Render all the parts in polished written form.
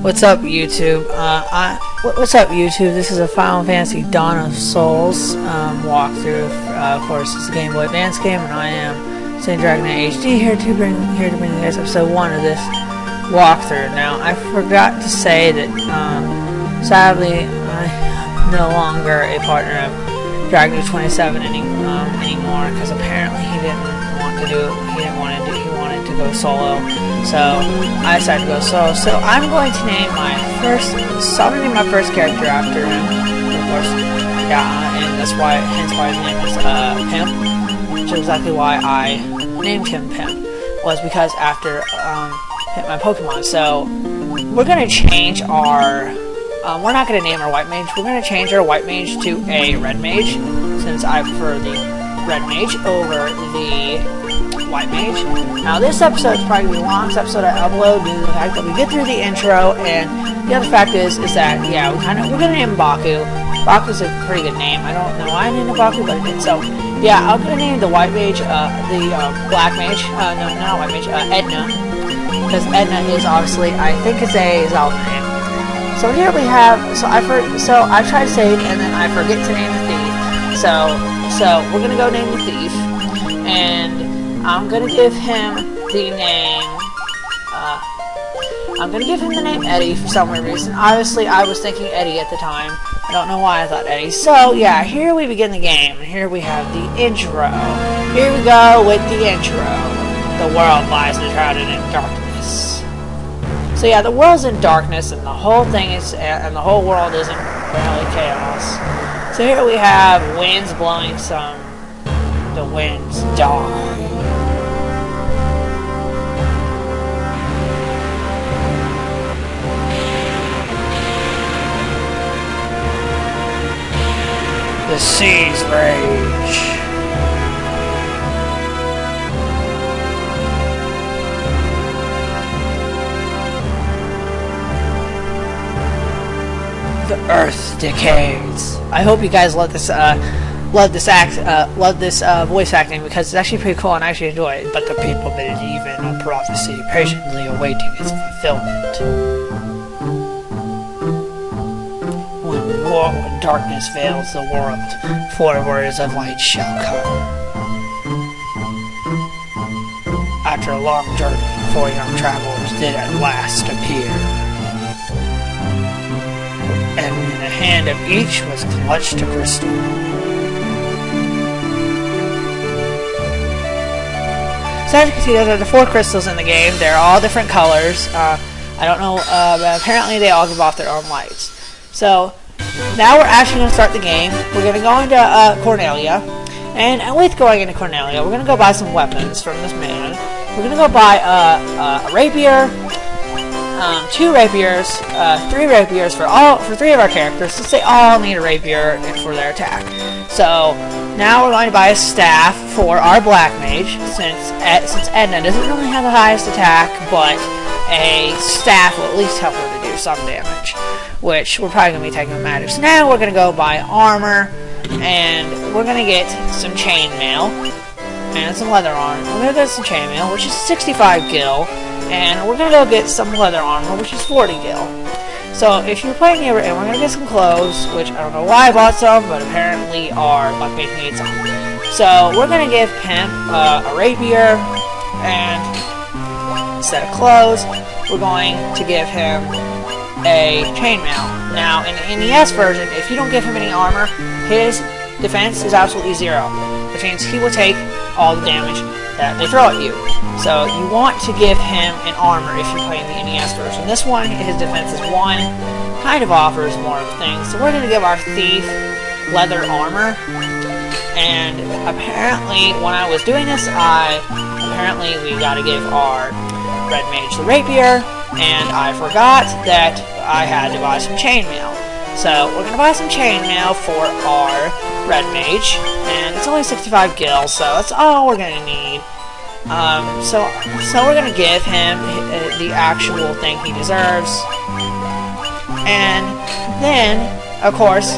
What's up, YouTube? What's up, YouTube? This is a Final Fantasy Dawn of Souls walkthrough. Of course, it's a Game Boy Advance game, and I am Saint Dragon HD here to bring you guys episode 1 of this walkthrough. Now, I forgot to say that sadly, I'm no longer a partner of Dragon 27 anymore, because apparently he wanted to go solo. So I decided to go solo. So I'm going to name my first character after him, of course. Yeah, and that's why, hence why his name is Pimp, which is exactly why I named him Pimp, was because after my Pokemon. So we're gonna change our. We're not gonna name our White Mage. We're gonna change our White Mage to a Red Mage, since I prefer the Red Mage over the White Mage. Now this episode is probably the longest episode I upload due to the fact that we get through the intro, and the other fact is that yeah, we're gonna name Baku. Baku's a pretty good name. I don't know why I named Baku, but I did. So yeah, I'm gonna name the White Mage the Black Mage. No, not White Mage. Edna, because Edna is obviously, I think it's a Zelda name. So here we have. So I try to save and then I forget to name the thief. So we're gonna go name the thief, and I'm gonna give him the name. I'm gonna give him the name Eddie for some weird reason. Obviously, I was thinking Eddie at the time. I don't know why I thought Eddie. So yeah, here we begin the game. Here we have the intro. Here we go with the intro. The world lies enshrouded in darkness. So yeah, the world's in darkness, and the whole thing is, and the whole world is in really chaos. So here we have winds blowing some. The winds die. The seas rage. The earth decays. I hope you guys love this voice acting, because it's actually pretty cool and I actually enjoy it. But the people believe in a prophecy, patiently awaiting its fulfillment. When darkness veils the world, 4 warriors of light shall come. After a long journey, 4 young travelers did at last appear, and in the hand of each was clutched a crystal. So as you can see, there are the 4 crystals in the game. They're all different colors. I don't know, but apparently they all give off their own lights. So now we're actually going to start the game. We're going to go into Cornelia, and with going into Cornelia, we're going to go buy some weapons from this man. We're going to go buy a rapier, 2 rapiers, 3 rapiers for 3 of our characters, since they all need a rapier for their attack. So now we're going to buy a staff for our Black Mage, since Edna doesn't really have the highest attack, but a staff will at least help her to do some damage, which we're probably going to be taking with magic. So now we're going to go buy armor, and we're going to get some chainmail and some leather armor. We're going to get some chainmail, which is 65 gil, and we're going to go get some leather armor, which is 40 gil. So if you're playing here, and we're going to get some clothes, which I don't know why I bought some, but apparently our Black Mage needs some. So we're going to give Pimp a rapier, and instead of clothes, we're going to give him a chainmail. Now, in the S version, if you don't give him any armor, his defense is absolutely 0, which means he will take all the damage that they throw at you. So you want to give him an armor if you're playing the NES version. This one, his defense is 1, kind of offers more of things. So we're going to give our thief leather armor, and apparently when I was doing this, apparently we got to give our Red Mage the rapier, and I forgot that I had to buy some chainmail. So we're going to buy some chainmail for our Red Mage, and it's only 65 gil, so that's all we're going to need. So we're going to give him the actual thing he deserves, and then, of course,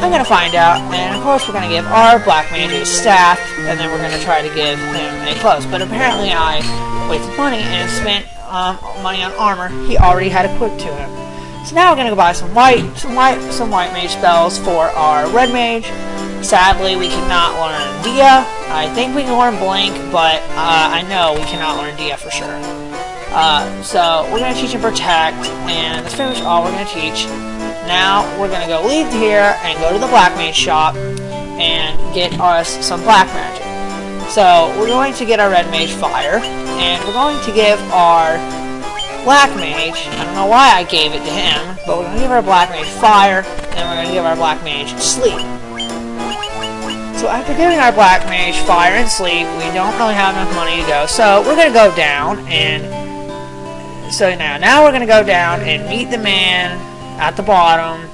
I'm going to find out, and of course we're going to give our Black Mage a staff, and then we're going to try to give him a clothes. But apparently I wasted money and spent money on armor he already had equipped to him. So now we're gonna go buy some white mage spells for our red mage. Sadly, we cannot learn Dia. I think we can learn Blink, but I know we cannot learn Dia for sure. So we're gonna teach him Protect, and that's pretty much all we're gonna teach. Now we're gonna go leave here and go to the black mage shop and get us some black magic. So we're going to get our red mage fire, and we're going to give our black mage, I don't know why I gave it to him, but we're going to give our black mage fire, and we're going to give our black mage sleep. So after giving our black mage fire and sleep, we don't really have enough money to go, so we're going to go down, and so now we're going to go down and meet the man at the bottom,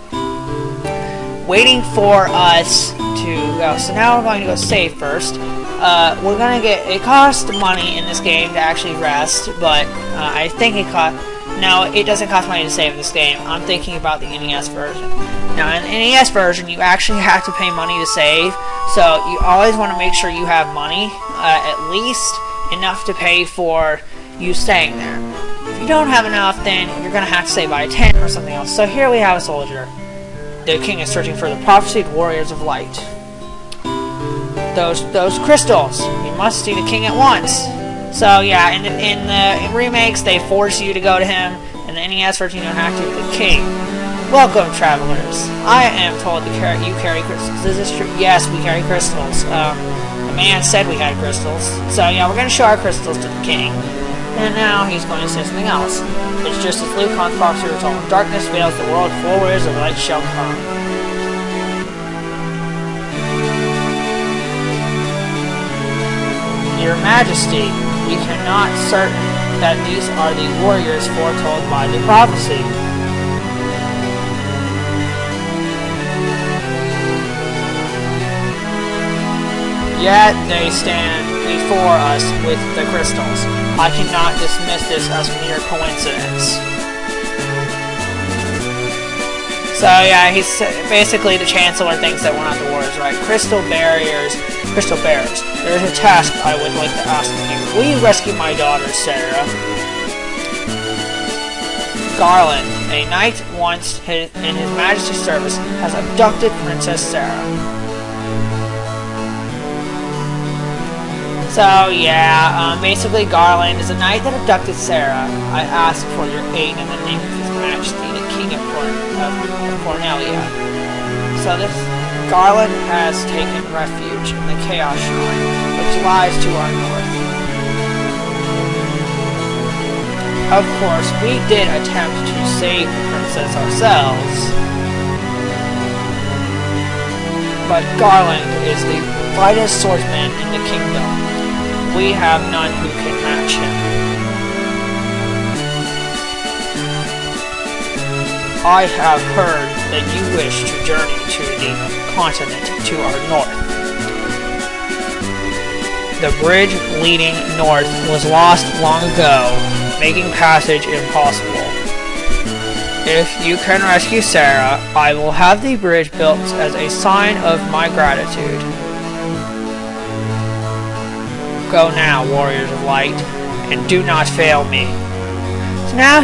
waiting for us to go. So now we're going to go save first. We're gonna get, it costs money in this game to actually rest, but I think it doesn't cost money to save in this game. I'm thinking about the NES version. Now in the NES version, you actually have to pay money to save, so you always want to make sure you have money, at least enough to pay for you staying there. If you don't have enough, then you're gonna have to save by a 10 or something else. So here we have a soldier. The king is searching for the prophesied warriors of light. Those crystals. You must see the king at once. So yeah, in the remakes, they force you to go to him. In the NES version, you don't have to. The king. Welcome, travelers. I am told you carry crystals. Is this true? Yes, we carry crystals. The man said we had crystals. So yeah, we're going to show our crystals to the king. And now he's going to say something else. It's just as Lukahn prophecy was told. Darkness veils the world, full warriors of light shall come. Your Majesty, we cannot certain that these are the warriors foretold by the prophecy. Yet they stand before us with the crystals. I cannot dismiss this as mere coincidence. So yeah, he's basically the Chancellor thinks that we're not the warriors, right? Crystal bearers. There is a task I would like to ask of you. Will you rescue my daughter, Sarah? Garland, a knight once in His Majesty's service, has abducted Princess Sarah. So yeah, basically Garland is a knight that abducted Sarah. I ask for your aid in the name of His Majesty, the King of Cornelia. So this Garland has taken refuge in the Chaos Shrine, which lies to our north. Of course, we did attempt to save the princess ourselves, but Garland is the finest swordsman in the kingdom. We have none who can match him. I have heard that you wish to journey to the continent to our north. The bridge leading north was lost long ago, making passage impossible. If you can rescue Sarah, I will have the bridge built as a sign of my gratitude. Go now, warriors of light, and do not fail me. So now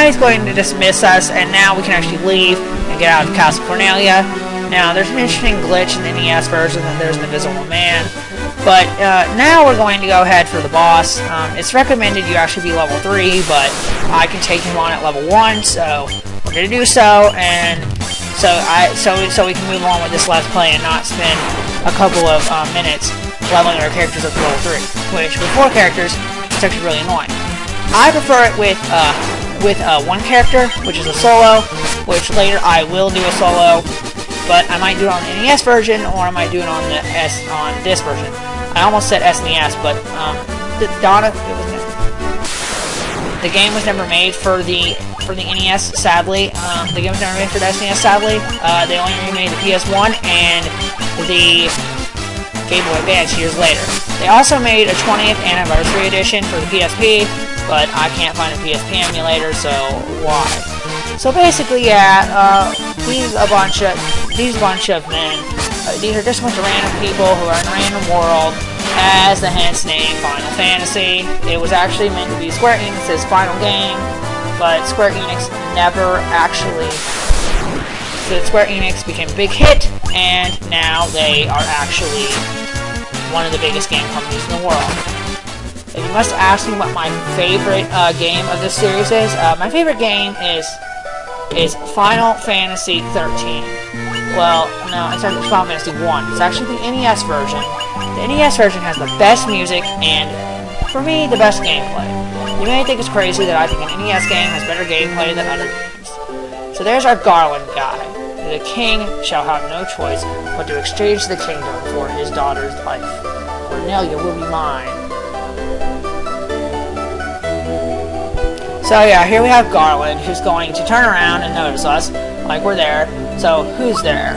he's going to dismiss us, and now we can actually leave and get out of Castle Cornelia. Now, there's an interesting glitch in the NES version that there's an invisible man. But now we're going to go ahead for the boss. It's recommended you actually be level 3, but I can take him on at level 1, so we're going to do so, and so we can move on with this Let's Play and not spend a couple of minutes leveling our characters up to level 3, which with 4 characters, it's actually really annoying. I prefer it with one character, which is a solo, which later I will do a solo, but I might do it on the NES version, or I might do it on this version. I almost said SNES, but the game was never made for the NES. Sadly, the game was never made for the SNES. Sadly, they only remade the PS1 and the Game Boy Advance years later. They also made a 20th anniversary edition for the PSP, but I can't find a PSP emulator, so why? So basically, yeah, these bunch of men. These are just a bunch of random people who are in a random world, as the hence name Final Fantasy. It was actually meant to be Square Enix's final game, but Square Enix never actually... So Square Enix became a big hit, and now they are actually one of the biggest game companies in the world. If you must ask me what my favorite game of this series is, my favorite game is Final Fantasy 13. Well, no, it's actually Final Fantasy 1. It's actually the NES version. The NES version has the best music and, for me, the best gameplay. You may think it's crazy that I think an NES game has better gameplay than other games. So there's our Garland guy. The king shall have no choice but to exchange the kingdom for his daughter's life. Cornelia will be mine. So yeah, here we have Garland, who's going to turn around and notice us, like we're there. So, who's there?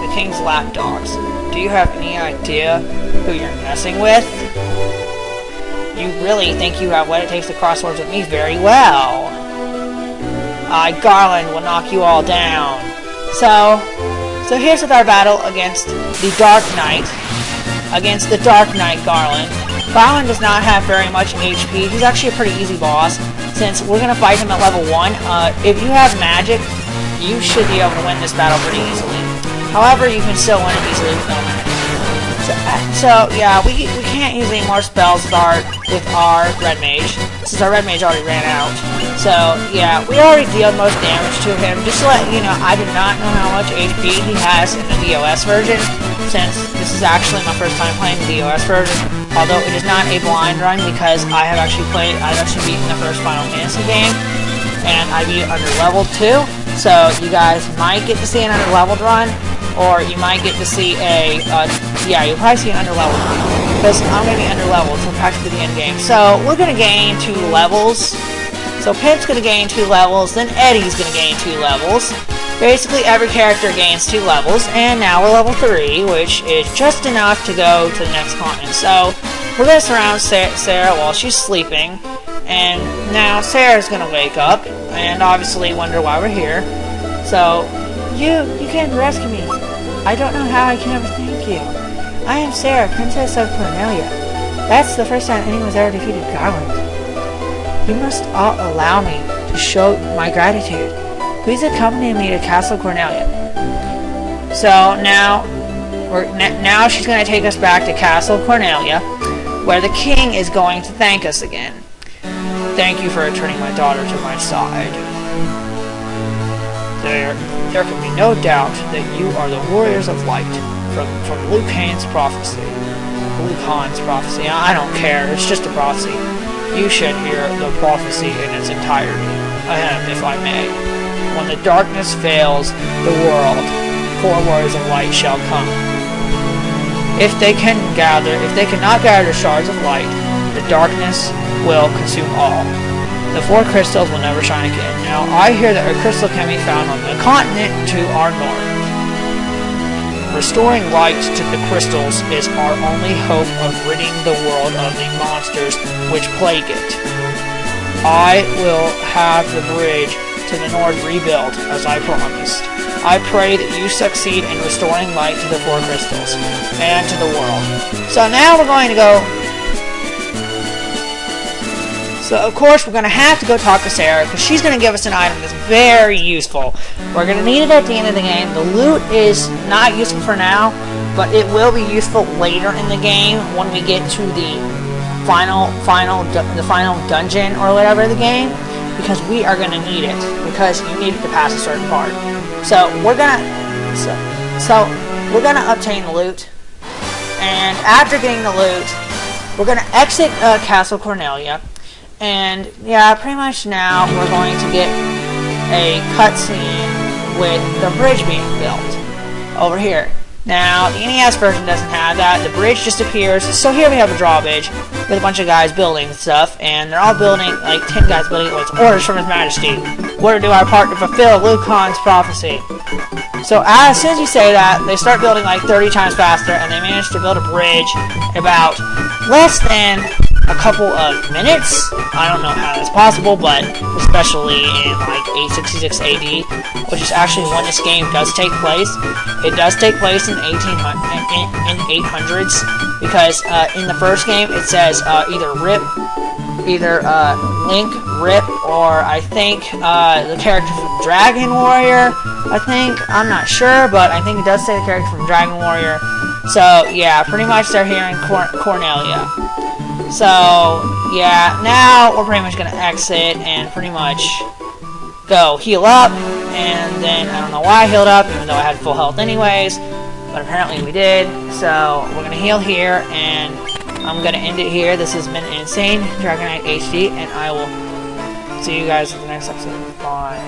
The king's lapdogs. Do you have any idea who you're messing with? You really think you have what it takes to cross swords with me very well. Garland will knock you all down. So here's with our battle against the Dark Knight. Against the Dark Knight Garland. Garland does not have very much HP. He's actually a pretty easy boss, since we're going to fight him at level 1. If you have magic, you should be able to win this battle pretty easily. However, you can still win it easily with no magic. So yeah, we can't use any more spell start with our Red Mage, since our Red Mage already ran out. So yeah, we already dealt most damage to him. Just to let you know, I do not know how much HP he has in the DOS version, since this is actually my first time playing the DOS version. Although it is not a blind run, because I've actually beaten the first Final Fantasy game, and I beat it under level 2. So you guys might get to see an under leveled run, or you might get to see a you'll probably see an under leveled run, because I'm going to be under leveled until practically the end game. So we're going to gain 2 levels. So Pip's going to gain 2 levels, then Eddie's going to gain 2 levels. Basically, every character gains 2 levels, and now we're level 3, which is just enough to go to the next continent. So, we're going to surround Sarah while she's sleeping, and now Sarah's going to wake up, and obviously wonder why we're here. So, you came to rescue me. I don't know how I can ever thank you. I am Sarah, Princess of Cornelia. That's the first time anyone's ever defeated Garland. You must all allow me to show my gratitude. Please accompany me to Castle Cornelia. So now she's going to take us back to Castle Cornelia, where the king is going to thank us again. Thank you for returning my daughter to my side. There can be no doubt that you are the warriors of light from Lukahn's prophecy. Lukahn's prophecy. I don't care. It's just a prophecy. You should hear the prophecy in its entirety. If I may. When the darkness fails the world, 4 warriors of light shall come. If they cannot gather shards of light, the darkness will consume all. The 4 crystals will never shine again. Now, I hear that a crystal can be found on the continent to our north. Restoring light to the crystals is our only hope of ridding the world of the monsters which plague it. I will have the bridge to the north rebuilt, as I promised. I pray that you succeed in restoring light to the 4 crystals, and to the world. So now we're going to go... So of course we're going to have to go talk to Sarah, because she's going to give us an item that's very useful. We're going to need it at the end of the game. The loot is not useful for now, but it will be useful later in the game when we get to the final dungeon or whatever of the game. Because we are going to need it, because you need it to pass a certain part. So we're gonna obtain the loot, and after getting the loot, we're gonna exit Castle Cornelia, and yeah, pretty much now we're going to get a cutscene with the bridge being built over here. Now, the NES version doesn't have that. The bridge just appears. So here we have a drawbridge with a bunch of guys building stuff, and they're all building, like 10 guys building with orders from His Majesty. We're to do our part to fulfill Lukahn's prophecy. So as soon as you say that, they start building like 30 times faster, and they manage to build a bridge about less than a couple of minutes. I don't know how that's possible, but especially in like 866 AD, which is actually when this game does take place. It does take place in 800s, because in the first game it says either Link, Rip, or I think the character from Dragon Warrior. I'm not sure, but I think it does say the character from Dragon Warrior. So yeah, pretty much they're here in Cornelia. So yeah, now we're pretty much gonna exit and pretty much go heal up. And then I don't know why I healed up, even though I had full health anyways, but apparently we did. So we're gonna heal here, and I'm gonna end it here. This has been Insane Dragon Knight HD, and I will see you guys in the next episode. Bye.